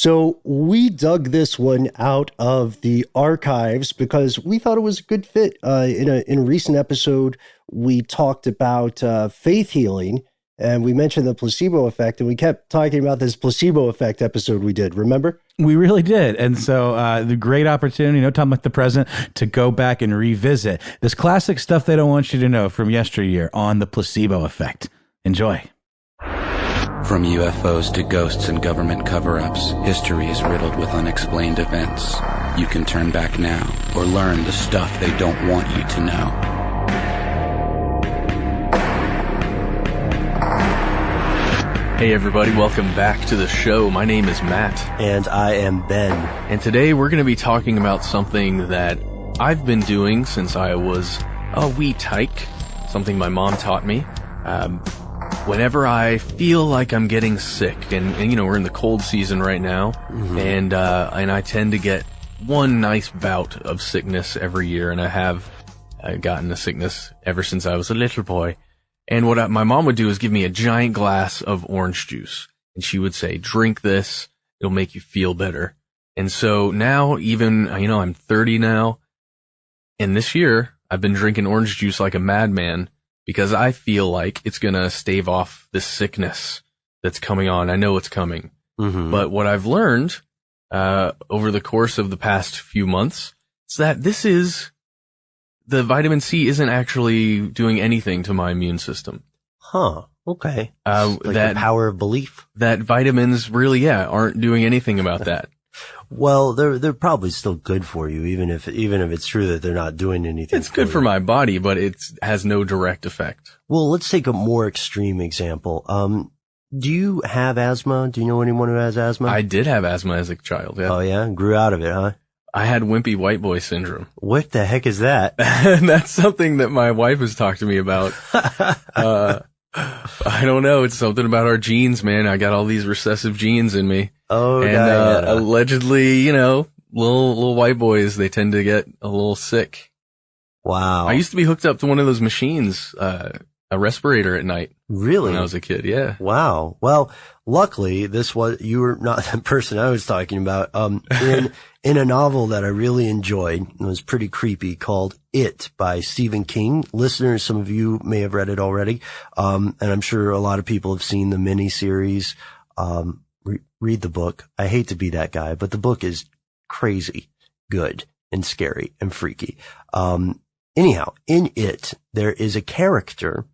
So we dug this one out of the archives because we thought it was a good fit. In a recent episode, we talked about faith healing, and we mentioned the placebo effect, and we kept talking about this placebo effect episode we did, remember? We really did. And so the great opportunity, no time like the present, to go back and revisit this classic stuff they don't want you to know from yesteryear on the placebo effect. Enjoy. From UFOs to ghosts and government cover-ups, history is riddled with unexplained events. You can turn back now or learn the stuff they don't want you to know. Hey everybody, welcome back to the show. My name is Matt. And I am Ben. And today we're going to be talking about something that I've been doing since I was a wee tyke, something my mom taught me. Whenever I feel like I'm getting sick, and you know, we're in the cold season right now, and I tend to get one nice bout of sickness every year, and I have gotten a sickness ever since I was a little boy. And what my mom would do is give me a giant glass of orange juice, and she would say, drink this, it'll make you feel better. And so now, even, you know, I'm 30 now, and this year, I've been drinking orange juice like a madman, because I feel like it's going to stave off this sickness that's coming on. I know it's coming. But what I've learned over the course of the past few months is that the vitamin C isn't actually doing anything to my immune system. Huh. Okay. Like the power of belief. That vitamins really, aren't doing anything about that. Well, they're probably still good for you, even if it's true that they're not doing anything. It's good for my body, but it has no direct effect. Well, let's take a more extreme example. Do you have asthma? Do you know anyone who has asthma? I did have asthma as a child. Yeah. Oh yeah, grew out of it, huh? I had wimpy white boy syndrome. What the heck is that? That's something that my wife has talked to me about. I don't know. It's something about our genes, man. I got all these recessive genes in me. Oh, and allegedly, you know, little white boys, they tend to get a little sick. Wow. I used to be hooked up to one of those machines, a respirator at night. Really? When I was a kid, yeah. Wow. Well, luckily, you were not the person I was talking about. In a novel that I really enjoyed, it was pretty creepy, called It by Stephen King. Listeners, some of you may have read it already. And I'm sure a lot of people have seen the miniseries. Read the book. I hate to be that guy, but the book is crazy good and scary and freaky. Anyhow, in It, there is a character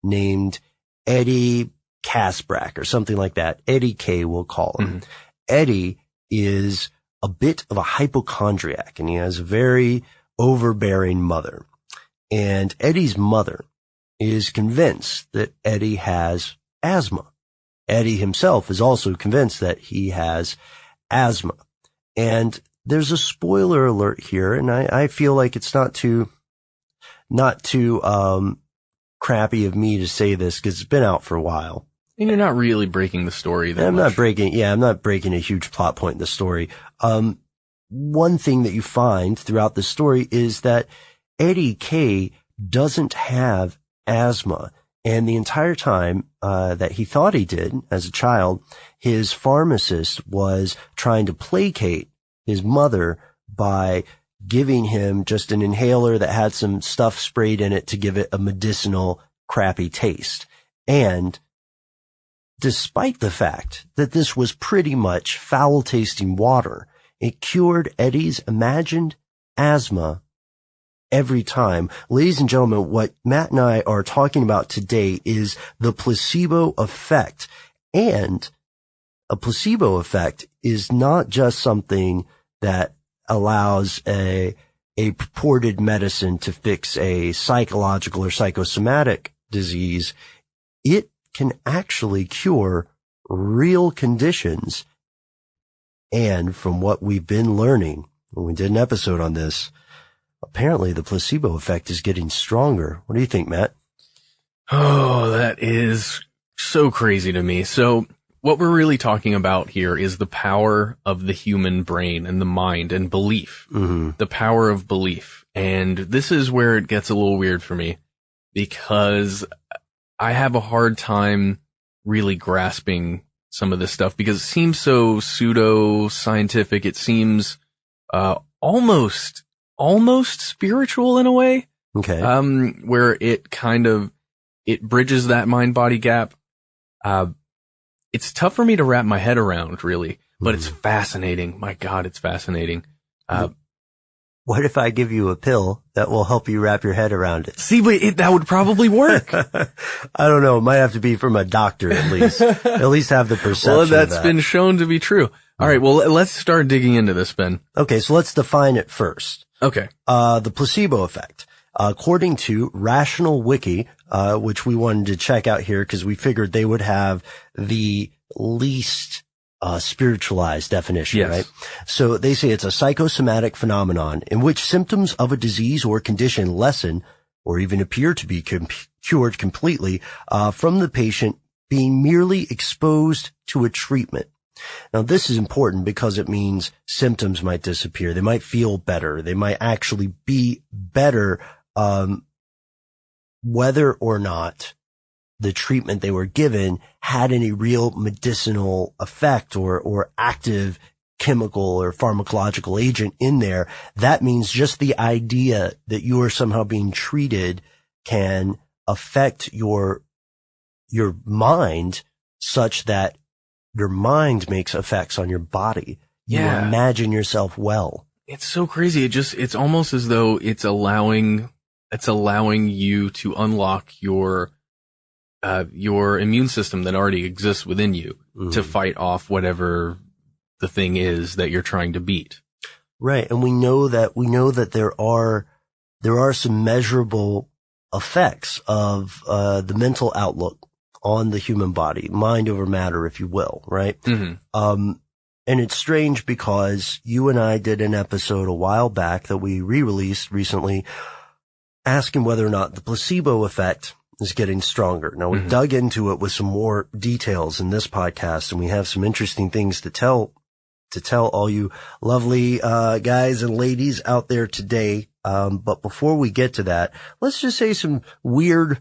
named Eddie Casbrack or something like that. Eddie K, we'll call him. Eddie is a bit of a hypochondriac, and he has a very overbearing mother. And Eddie's mother is convinced that Eddie has asthma. Eddie himself is also convinced that he has asthma. And there's a spoiler alert here, and I feel like it's not too crappy of me to say this because it's been out for a while. And you're not really breaking the story that I'm much. I'm not breaking a huge plot point in the story. One thing that you find throughout the story is that Eddie K doesn't have asthma. And the entire time, that he thought he did as a child, his pharmacist was trying to placate his mother by giving him just an inhaler that had some stuff sprayed in it to give it a medicinal crappy taste. And despite the fact that this was pretty much foul-tasting water, it cured Eddie's imagined asthma every time. Ladies and gentlemen, what Matt and I are talking about today is the placebo effect. And a placebo effect is not just something that allows a purported medicine to fix a psychological or psychosomatic disease. It can actually cure real conditions. And from what we've been learning, when we did an episode on this, apparently the placebo effect is getting stronger. What do you think, Matt? Oh, that is so crazy to me. So what we're really talking about here is the power of the human brain and the mind and belief. The power of belief. And this is where it gets a little weird for me because I have a hard time really grasping some of this stuff because it seems so pseudo-scientific. It seems almost spiritual in a way. Okay. Where it bridges that mind-body gap. It's tough for me to wrap my head around, really, but it's fascinating. My God, it's fascinating. What if I give you a pill that will help you wrap your head around it? See, but that would probably work. I don't know. It might have to be from a doctor at least. At least have the perception Well, that's of that. been shown to be true. All right, well, let's start digging into this, Ben. Okay, so let's define it first. Okay. The placebo effect. According to Rational Wiki, which we wanted to check out here because we figured they would have the least spiritualized definition, Yes. right? So they say it's a psychosomatic phenomenon in which symptoms of a disease or condition lessen or even appear to be cured completely from the patient being merely exposed to a treatment. Now, this is important because it means symptoms might disappear. They might feel better. They might actually be better, whether or not the treatment they were given had any real medicinal effect or active chemical or pharmacological agent in there. That means just the idea that you are somehow being treated can affect your mind such that your mind makes effects on your body. You Yeah. imagine yourself well. It's so crazy. It's almost as though it's allowing you to unlock your immune system that already exists within you to fight off whatever the thing is that you're trying to beat. Right. And we know that there are some measurable effects of the mental outlook on the human body, mind over matter, if you will, right? Mm-hmm. And it's strange because you and I did an episode a while back that we re-released recently asking whether or not the placebo effect is getting stronger. Now, we dug into it with some more details in this podcast, and we have some interesting things to tell all you lovely guys and ladies out there today. But before we get to that, let's just say some weird,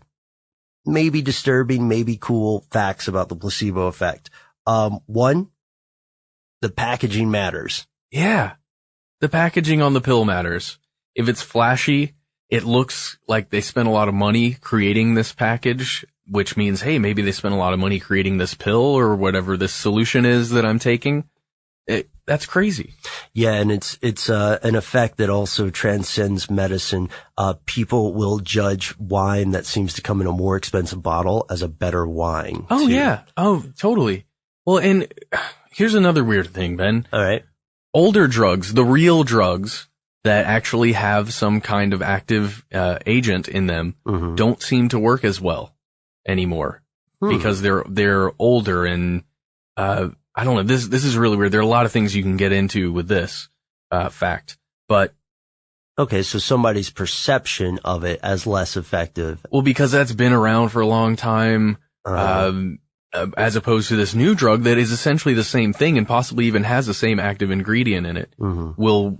maybe disturbing, maybe cool facts about the placebo effect. One, the packaging matters. Yeah. The packaging on the pill matters. If it's flashy, it looks like they spent a lot of money creating this package, which means, hey, maybe they spent a lot of money creating this pill or whatever this solution is that I'm taking. That's crazy. Yeah, and it's an effect that also transcends medicine. People will judge wine that seems to come in a more expensive bottle as a better wine. Oh, too. yeah. Oh, totally. Well, and here's another weird thing, Ben. All right. Older drugs, the real drugs that actually have some kind of active agent in them, don't seem to work as well anymore because they're older and I don't know. This is really weird. There are a lot of things you can get into with this fact, but okay, so somebody's perception of it as less effective. well, because that's been around for a long time, as opposed to this new drug that is essentially the same thing and possibly even has the same active ingredient in it, will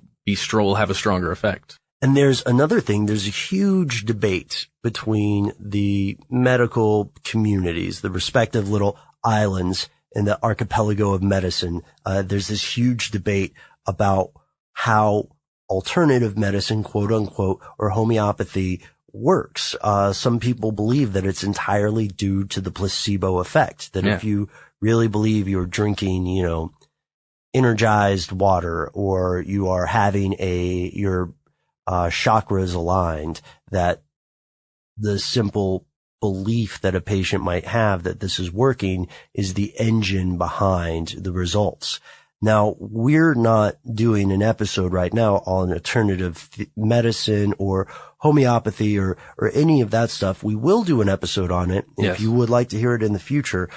have a stronger effect. And there's another thing. There's a huge debate between the medical communities, the respective little islands in the archipelago of medicine. There's this huge debate about how alternative medicine, quote unquote, or homeopathy works. Some people believe that it's entirely due to the placebo effect, that if you really believe you're drinking, energized water, or you are having your chakras aligned, that the simple belief that a patient might have that this is working is the engine behind the results. Now, we're not doing an episode right now on alternative medicine or homeopathy or any of that stuff. We will do an episode on it if you would like to hear it in the future.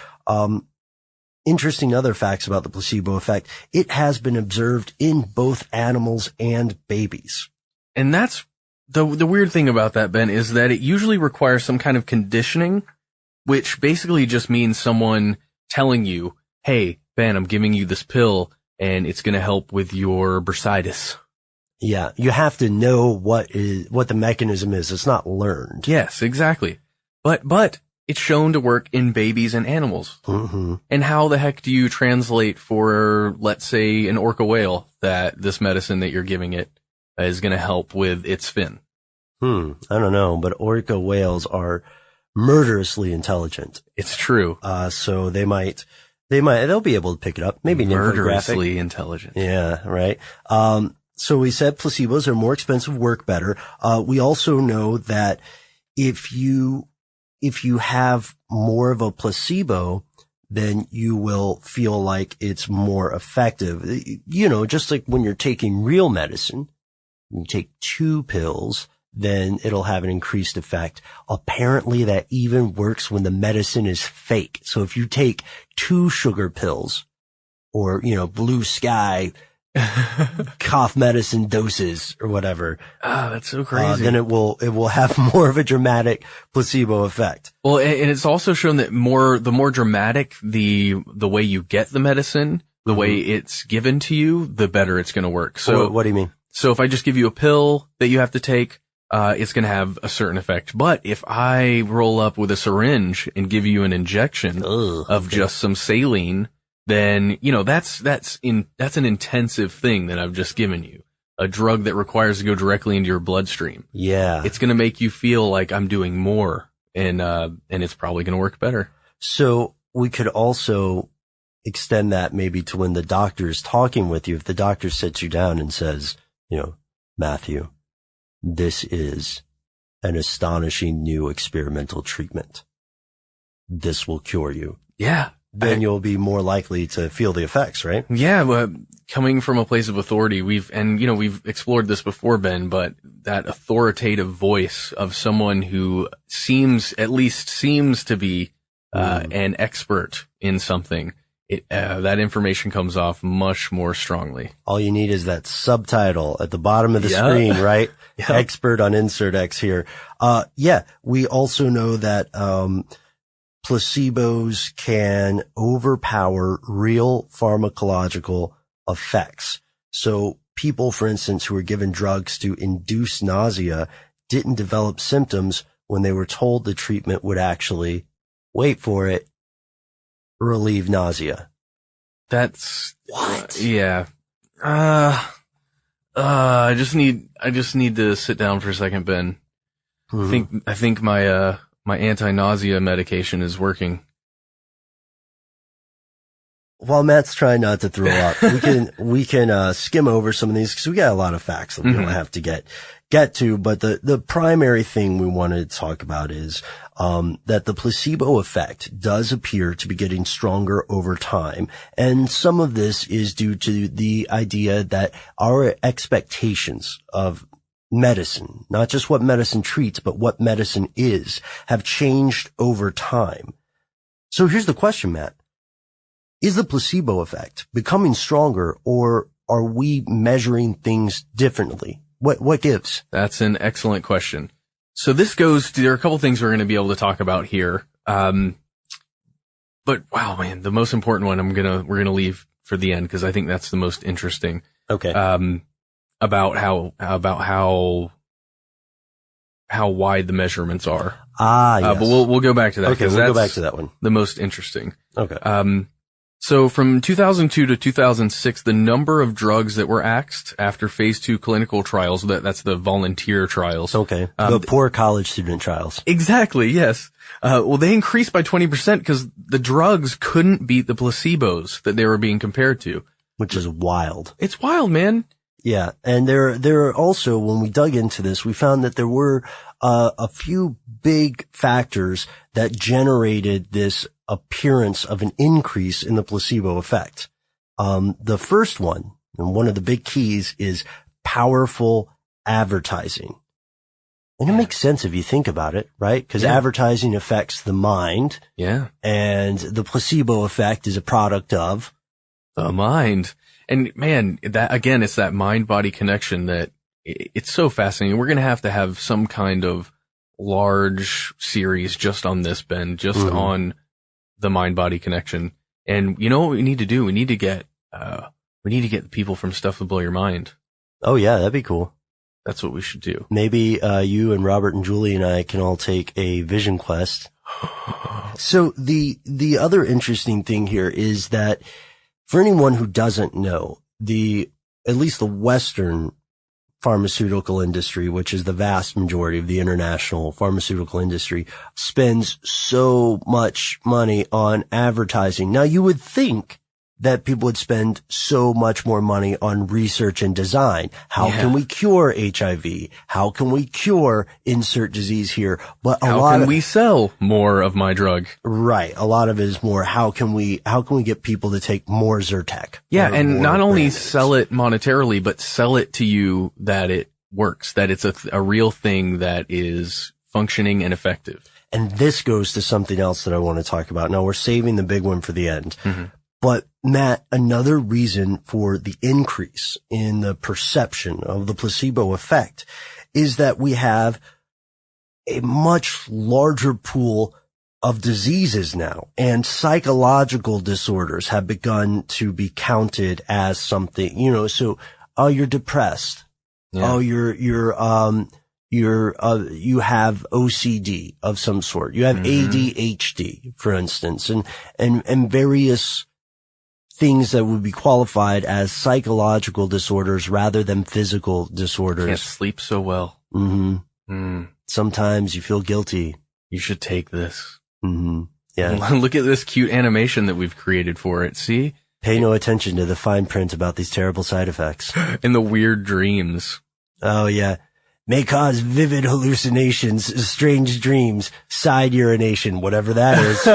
Interesting other facts about the placebo effect. It has been observed in both animals and babies. And that's the weird thing about that, Ben, is that it usually requires some kind of conditioning, which basically just means someone telling you, hey, Ben, I'm giving you this pill and it's going to help with your bursitis. Yeah. You have to know what the mechanism is. It's not learned. Yes, exactly. But it's shown to work in babies and animals. Mm-hmm. And how the heck do you translate for, let's say, an orca whale that this medicine that you're giving it is going to help with its fin? I don't know, but orca whales are murderously intelligent. It's true. So they'll be able to pick it up. Maybe murderously intelligent. Yeah, right. So we said placebos are more expensive, work better. We also know that if you have more of a placebo, then you will feel like it's more effective. You know, just like when you're taking real medicine, you take 2 pills, then it'll have an increased effect. Apparently that even works when the medicine is fake. So if you take 2 sugar pills or, you know, blue sky cough medicine doses or whatever. That's so crazy. Then it will have more of a dramatic placebo effect. Well, and it's also shown that the more dramatic the way you get the medicine, the way it's given to you, the better it's going to work. So what do you mean? So if I just give you a pill that you have to take, it's going to have a certain effect. But if I roll up with a syringe and give you an injection of just some saline, then, you know, that's an intensive thing that I've just given you. A drug that requires to go directly into your bloodstream. Yeah. It's going to make you feel like I'm doing more, and it's probably going to work better. So we could also extend that maybe to when the doctor is talking with you. If the doctor sits you down and says, you know, Matthew, this is an astonishing new experimental treatment. This will cure you. Yeah. Then you'll be more likely to feel the effects, right? Yeah. Well, coming from a place of authority, we've explored this before, Ben, but that authoritative voice of someone who seems to be, an expert in something, that information comes off much more strongly. All you need is that subtitle at the bottom of the screen, right? Yeah. Expert on insert X here. We also know that, placebos can overpower real pharmacological effects. So people, for instance, who were given drugs to induce nausea didn't develop symptoms when they were told the treatment would actually, wait for it, relieve nausea. That's what? Yeah. I just need to sit down for a second, Ben. I think my anti-nausea medication is working. While Matt's trying not to throw up, we can skim over some of these because we got a lot of facts that we don't have to get to. But the primary thing we wanted to talk about is that the placebo effect does appear to be getting stronger over time, and some of this is due to the idea that our expectations of medicine, not just what medicine treats, but what medicine is, have changed over time. So here's the question, Matt. Is the placebo effect becoming stronger, or are we measuring things differently? What gives? That's an excellent question. So there are a couple things we're going to be able to talk about here. But wow, man, the most important one we're going to leave for the end because I think that's the most interesting. Okay. About how wide the measurements are. Yes. But we'll go back to that. Okay, we'll go back to that one. The most interesting. Okay. So from 2002 to 2006, the number of drugs that were axed after phase 2 clinical trials, that's the volunteer trials. Okay. The poor college student trials. Exactly. Yes. They increased by 20% because the drugs couldn't beat the placebos that they were being compared to. Which is wild. It's wild, man. Yeah. And there are also, when we dug into this, we found that there were a few big factors that generated this appearance of an increase in the placebo effect. The first one, and one of the big keys, is powerful advertising. And it makes sense if you think about it, right? Because advertising affects the mind. Yeah. And the placebo effect is a product of the mind. And man, that again, it's that mind-body connection that it's so fascinating. We're going to have some kind of large series just on this, Ben, just on the mind-body connection. And you know what we need to do? We need to get the people from Stuff to Blow Your Mind. Oh yeah, that'd be cool. That's what we should do. Maybe you and Robert and Julie and I can all take a vision quest So the other interesting thing here is that for anyone who doesn't know, at least the Western pharmaceutical industry, which is the vast majority of the international pharmaceutical industry, spends so much money on advertising. Now, you would think that people would spend so much more money on research and design. How can we cure HIV? How can we cure insert disease here? But how can we sell more of my drug? Right. A lot of it is more, how can we get people to take more Zyrtec? Yeah. And not only sell it monetarily, but sell it to you that it works, that it's a real thing that is functioning and effective. And this goes to something else that I want to talk about. Now, we're saving the big one for the end. Mm-hmm. But Matt, another reason for the increase in the perception of the placebo effect is that we have a much larger pool of diseases now, and psychological disorders have begun to be counted as something, so, oh, you're depressed. Yeah. Oh, you have OCD of some sort. You have ADHD, for instance, and various things that would be qualified as psychological disorders rather than physical disorders. Can't sleep so well. Sometimes you feel guilty. You should take this. Yeah. Look at this cute animation that we've created for it. See? Pay no attention to the fine print about these terrible side effects. And the weird dreams. Oh, yeah. May cause vivid hallucinations, strange dreams, side urination, whatever that is.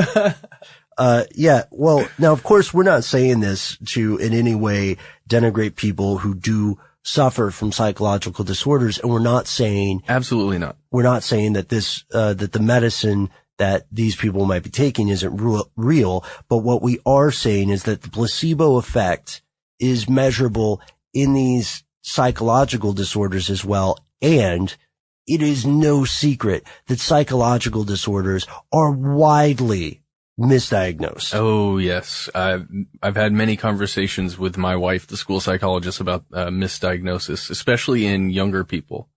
Yeah. Well, now, of course, we're not saying this to in any way denigrate people who do suffer from psychological disorders. And we're not saying. Absolutely not. We're not saying that that the medicine that these people might be taking isn't real. But what we are saying is that the placebo effect is measurable in these psychological disorders as well. And it is no secret that psychological disorders are widely misdiagnosed. Oh, yes. I've had many conversations with my wife, the school psychologist, about misdiagnosis, especially in younger people.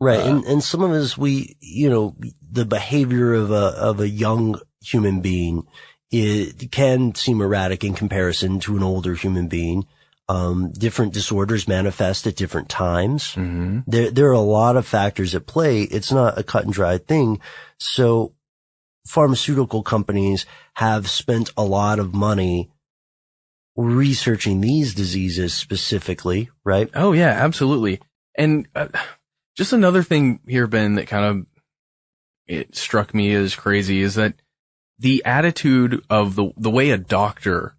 Right. And some of us, the behavior of a young human being, it can seem erratic in comparison to an older human being. Different disorders manifest at different times. There are a lot of factors at play. It's not a cut and dry thing. So pharmaceutical companies have spent a lot of money researching these diseases specifically, right? Oh, yeah, absolutely. And just another thing here, Ben, that kind of it struck me as crazy is that the attitude of the way a doctor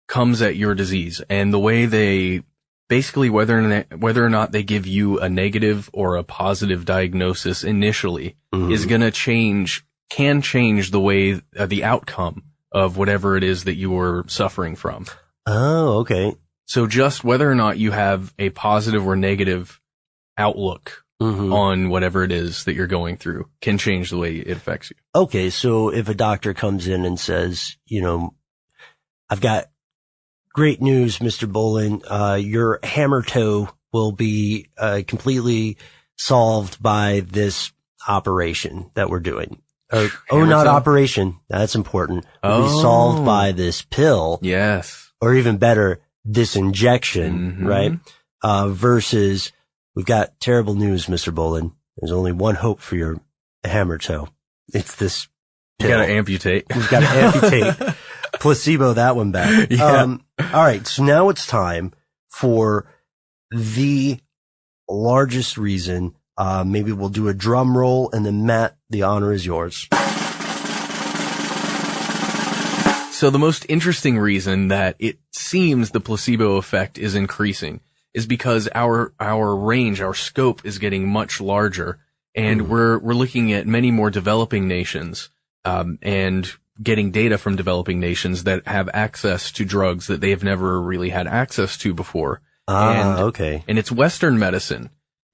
comes at your disease and the way they basically whether or not they give you a negative or a positive diagnosis initially is going to can change the way, the outcome of whatever it is that you were suffering from. Oh, okay. So just whether or not you have a positive or negative outlook on whatever it is that you're going through can change the way it affects you. Okay. So if a doctor comes in and says, I've got great news, Mr. Bolin, your hammer toe will be completely solved by this operation that we're doing. Not operation. That's important. It'll be solved by this pill. Yes. Or even better, this injection, right? Versus, we've got terrible news, Mr. Bolin. There's only one hope for your hammer toe. It's this pill. You gotta amputate. We've got to amputate. Placebo that one back. Yeah. All right. So now it's time for the largest reason. Maybe we'll do a drum roll, and then Matt, the honor is yours. So the most interesting reason that it seems the placebo effect is increasing is because our range, our scope is getting much larger, and we're looking at many more developing nations, and getting data from developing nations that have access to drugs that they have never really had access to before. Okay. And it's Western medicine.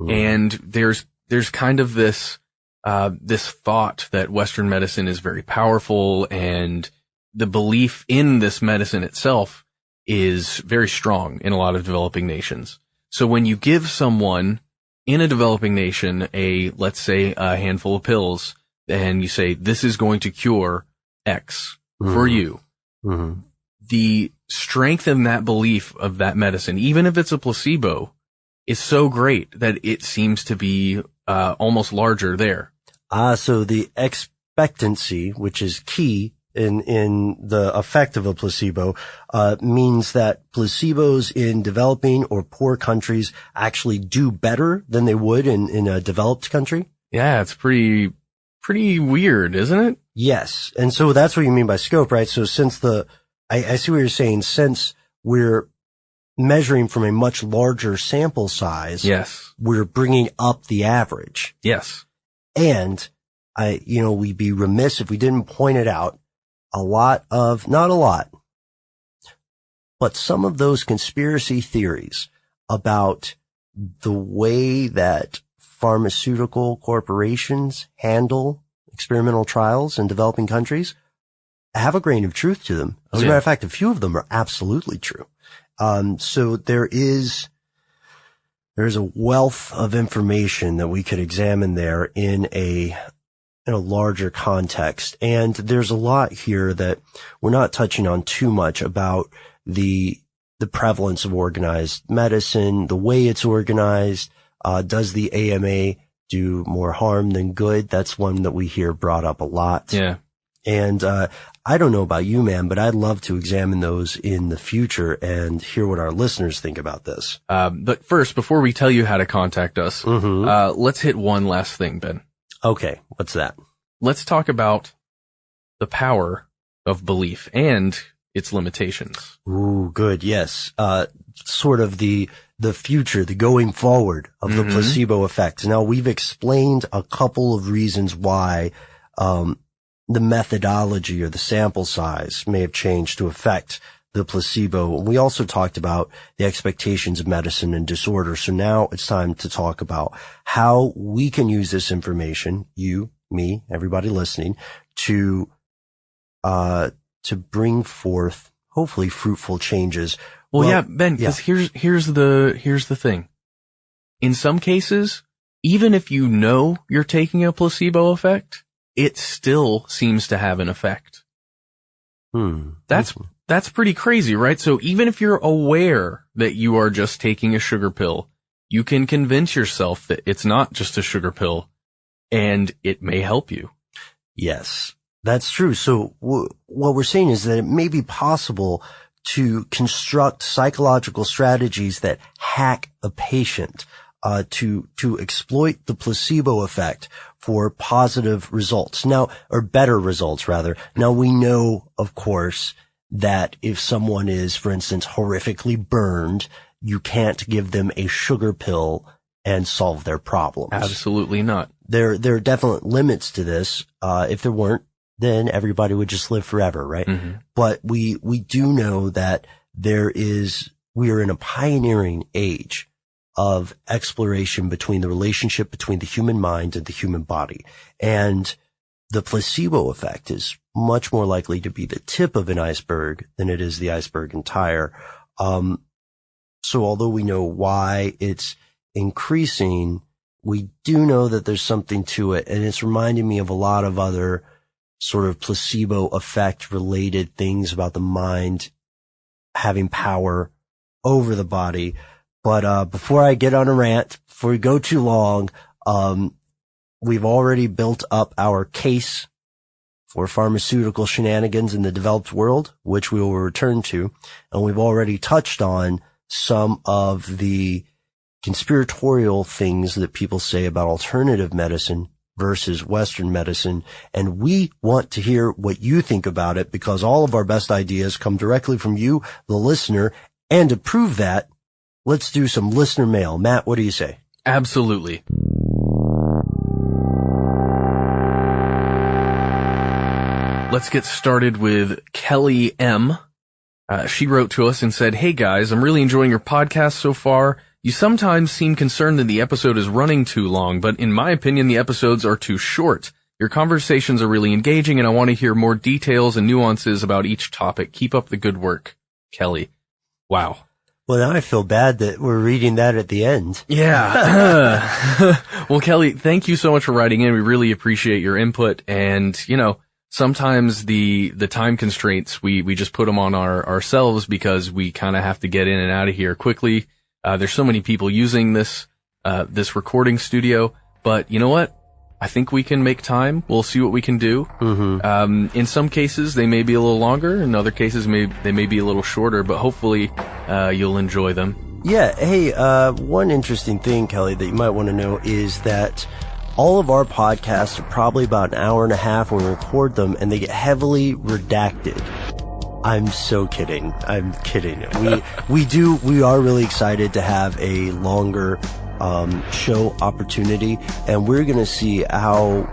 And there's kind of this thought that Western medicine is very powerful, and the belief in this medicine itself is very strong in a lot of developing nations. So when you give someone in a developing nation let's say a handful of pills and you say, this is going to cure X for you. Mm-hmm. The strength in that belief of that medicine, even if it's a placebo, is so great that it seems to be almost larger there. So the expectancy, which is key in the effect of a placebo, means that placebos in developing or poor countries actually do better than they would in a developed country. Yeah, it's pretty weird, isn't it? Yes. And so that's what you mean by scope, right? So since I see what you're saying, since we're measuring from a much larger sample size, yes, we're bringing up the average. Yes. And we'd be remiss if we didn't point it out. Not a lot, but some of those conspiracy theories about the way that pharmaceutical corporations handle experimental trials in developing countries have a grain of truth to them. As a matter of fact, a few of them are absolutely true. So there's a wealth of information that we could examine there in a larger context. And there's a lot here that we're not touching on too much about the prevalence of organized medicine, the way it's organized. Does the AMA do more harm than good? That's one that we hear brought up a lot. Yeah. And, I don't know about you, man, but I'd love to examine those in the future and hear what our listeners think about this. But first, before we tell you how to contact us, let's hit one last thing, Ben. Okay. What's that? Let's talk about the power of belief and its limitations. Ooh, good. Yes. Sort of the future, the going forward of the placebo effect. Now, we've explained a couple of reasons why, the methodology or the sample size may have changed to affect the placebo. We also talked about the expectations of medicine and disorder. So now it's time to talk about how we can use this information, you, me, everybody listening, to bring forth hopefully fruitful changes. Well, yeah, Ben, because here's the thing. In some cases, even if you know you're taking a placebo effect, it still seems to have an effect. That's pretty crazy, right? So even if you're aware that you are just taking a sugar pill, you can convince yourself that it's not just a sugar pill, and it may help you. Yes, that's true. So what we're saying is that it may be possible to construct psychological strategies that hack a patient, to exploit the placebo effect for positive results. Now, or better results rather. Now we know, of course, that if someone is, for instance, horrifically burned, you can't give them a sugar pill and solve their problems. Absolutely not. There are definite limits to this. If there weren't, then everybody would just live forever, right? Mm-hmm. But we do know that we are in a pioneering age of exploration between the relationship between the human mind and the human body. And the placebo effect is much more likely to be the tip of an iceberg than it is the iceberg entire. So although we know why it's increasing, we do know that there's something to it. And it's reminding me of a lot of other sort of placebo effect related things about the mind having power over the body. But before I get on a rant, before we go too long, we've already built up our case for pharmaceutical shenanigans in the developed world, which we will return to. And we've already touched on some of the conspiratorial things that people say about alternative medicine versus Western medicine. And we want to hear what you think about it, because all of our best ideas come directly from you, the listener. And to prove that, let's do some listener mail. Matt, what do you say? Absolutely. Let's get started with Kelly M. She wrote to us and said, "Hey guys, I'm really enjoying your podcast so far. You sometimes seem concerned that the episode is running too long, but in my opinion, the episodes are too short. Your conversations are really engaging, and I want to hear more details and nuances about each topic. Keep up the good work." Kelly. Wow. Well, now I feel bad that we're reading that at the end. Yeah. Well, Kelly, thank you so much for writing in. We really appreciate your input. And, sometimes the time constraints, we just put them on ourselves because we kind of have to get in and out of here quickly. There's so many people using this recording studio, but you know what? I think we can make time. We'll see what we can do. Mm-hmm. In some cases, they may be a little longer. In other cases, they may be a little shorter, but hopefully, you'll enjoy them. Yeah. Hey, one interesting thing, Kelly, that you might want to know is that all of our podcasts are probably about an hour and a half when we record them, and they get heavily redacted. I'm so kidding. I'm kidding. We are really excited to have a longer show opportunity, and we're going to see how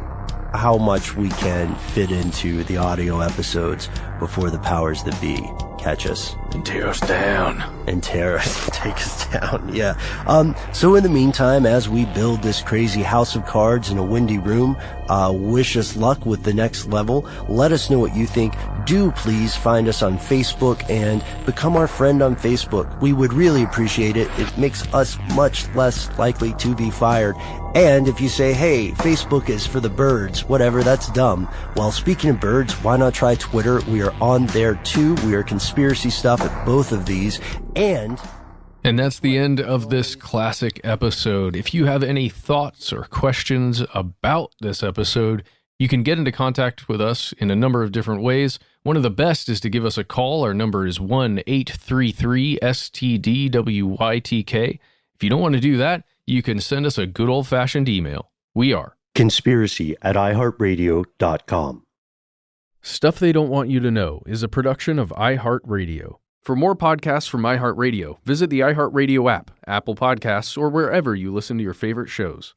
much we can fit into the audio episodes before the powers that be catch us and tear us down and take us down. Yeah. So in the meantime, as we build this crazy house of cards in a windy room, wish us luck with the next level. Let us know what you think. Do please find us on Facebook and become our friend on Facebook. We would really appreciate it. It makes us much less likely to be fired. And if you say, hey, Facebook is for the birds, whatever, that's dumb. Well, speaking of birds, why not try Twitter? We are on there too. We are conspiracy stuff at both of these. And that's the end of this classic episode. If you have any thoughts or questions about this episode, you can get into contact with us in a number of different ways. One of the best is to give us a call. Our number is 1-833-STDWYTK. If you don't want to do that, you can send us a good old-fashioned email. We are conspiracy@iHeartRadio.com. Stuff They Don't Want You to Know is a production of iHeartRadio. For more podcasts from iHeartRadio, visit the iHeartRadio app, Apple Podcasts, or wherever you listen to your favorite shows.